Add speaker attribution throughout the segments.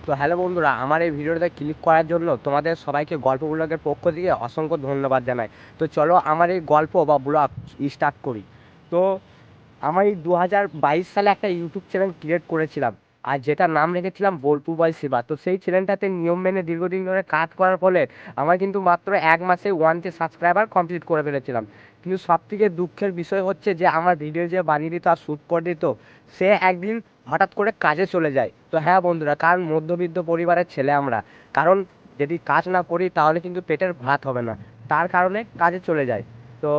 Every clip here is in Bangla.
Speaker 1: তো হ্যালো বন্ধুরা, আমার এই ভিডিওটা ক্লিক করার জন্য তোমাদের সবাইকে গল্প ব্লগের পক্ষ থেকে অসংখ্য ধন্যবাদ জানাই। তো চলো আমার এই গল্প বা ব্লগ স্টার্ট করি। তো আমার এই 2022 সালে একটা ইউটিউব চ্যানেল ক্রিয়েট করেছিলাম, আর যেটার নাম রেখেছিলাম বোলপু বাই শিবা। তো সেই চ্যানেলটাতে নিয়ম মেনে দীর্ঘদিন ধরে কাজ করার ফলে আমার কিন্তু মাত্র 1 মাসে 1K সাবস্ক্রাইবার কমপ্লিট করে ফেলেছিলাম। কিন্তু সবথেকে দুঃখের বিষয় হচ্ছে যে আমার ভিডিও যে বানিয়ে দিত আর শ্যুট করে দিত, সে একদিন হঠাৎ করে কাজে চলে যায়। তো হ্যাঁ বন্ধুরা, কারণ মধ্যবিত্ত পরিবারের ছেলে আমরা, কারণ যদি কাজ না করি তাহলে কিন্তু পেটের ভাত হবে না, তার কারণে কাজে চলে যায়। তো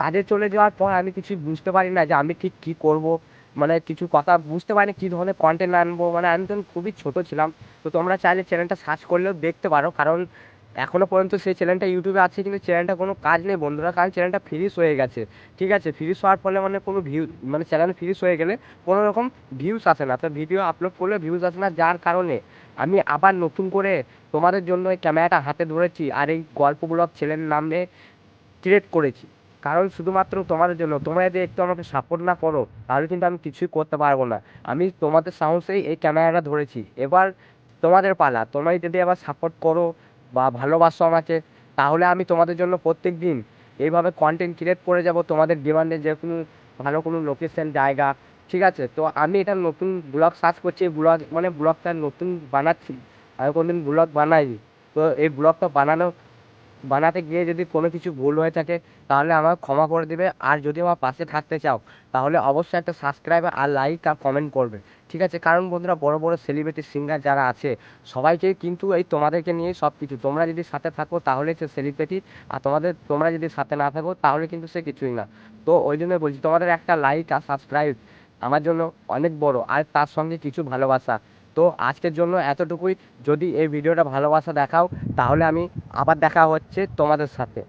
Speaker 1: কাজে চলে যাওয়ার পর আমি কিছু বুঝতে পারি না যে আমি ঠিক কী করব, মানে কিছু কথা বুঝতে পারি না কী ধরনের কন্টেন্ট আনবো। মানে আমি তখন খুবই ছোটো ছিলাম। তো তোমরা চাইলে চ্যানেলটা সার্চ করলেও দেখতে পারো, কারণ এখনও পর্যন্ত সেই চ্যানেলটা ইউটিউবে আছে, কিন্তু চ্যানেলটা কোনো কাজ নেই বন্ধুরা, কারণ চ্যানেলটা ফ্রিজ হয়ে গেছে। ঠিক আছে, ফ্রিজ হওয়ার ফলে মানে কোনো ভিউ, মানে চ্যানেল ফ্রিজ হয়ে গেলে কোনো রকম ভিউস আসে না, তো ভিডিও আপলোড করলে ভিউজ আসে না, যার কারণে আমি আবার নতুন করে তোমাদের জন্য এই ক্যামেরাটা হাতে ধরেছি আর এই গল্প ব্লগ চ্যানেল নামে ক্রিয়েট করেছি। কারণ শুধুমাত্র তোমাদের জন্য, তোমরা যদি একটু আমাকে সাপোর্ট না করো তাহলে কিন্তু আমি কিছুই করতে পারবো না। আমি তোমাদের সাহসেই এই ক্যামেরাটা ধরেছি, এবার তোমাদের পালা। তোমরা যদি আবার সাপোর্ট করো বা ভালোবাসো আমাকে, তাহলে আমি তোমাদের জন্য প্রত্যেক দিন এইভাবে কন্টেন্ট ক্রিয়েট করে যাব তোমাদের ডিমান্ডে, যে কোনো ভালো কোনো লোকেশন জায়গা। ঠিক আছে, তো আমি এটা নতুন ব্লগ সার্চ করছি, ব্লগ মানে ব্লগটা নতুন বানাচ্ছি, আমি কোনোদিন ব্লগ বানাইনি। তো এই ব্লগটা বানাতে গিয়ে যদি কোনো কিছু ভুল হয়ে থাকে তাহলে আমাকে ক্ষমা করে দিবে, আর যদি আমার পাশে থাকতে চাও তাহলে অবশ্যই একটা সাবস্ক্রাইব আর লাইক আর কমেন্ট করবে। ঠিক আছে, কারণ বন্ধুরা বড় বড় সেলিব্রিটি সিঙ্গার যারা আছে সবাইকে কিন্তু এই তোমাদেরকে নিয়ে সব কিছু, তোমরা যদি সাথে থাকো তাহলে সে সেলিব্রিটি, আর তোমরা যদি সাথে না থাকো তাহলে কিন্তু সে কিছুই না। তো ওই জন্যই বলছি, তোমাদের একটা লাইক আর সাবস্ক্রাইব আমার জন্য অনেক বড়, আর তার সঙ্গে কিছু ভালোবাসা। তো আজকের জন্য এতটুকুই। যদি এই ভিডিওটা ভালোবাসা দেখাও তাহলে আমি আবার দেখা হচ্ছে তোমাদের সাথে।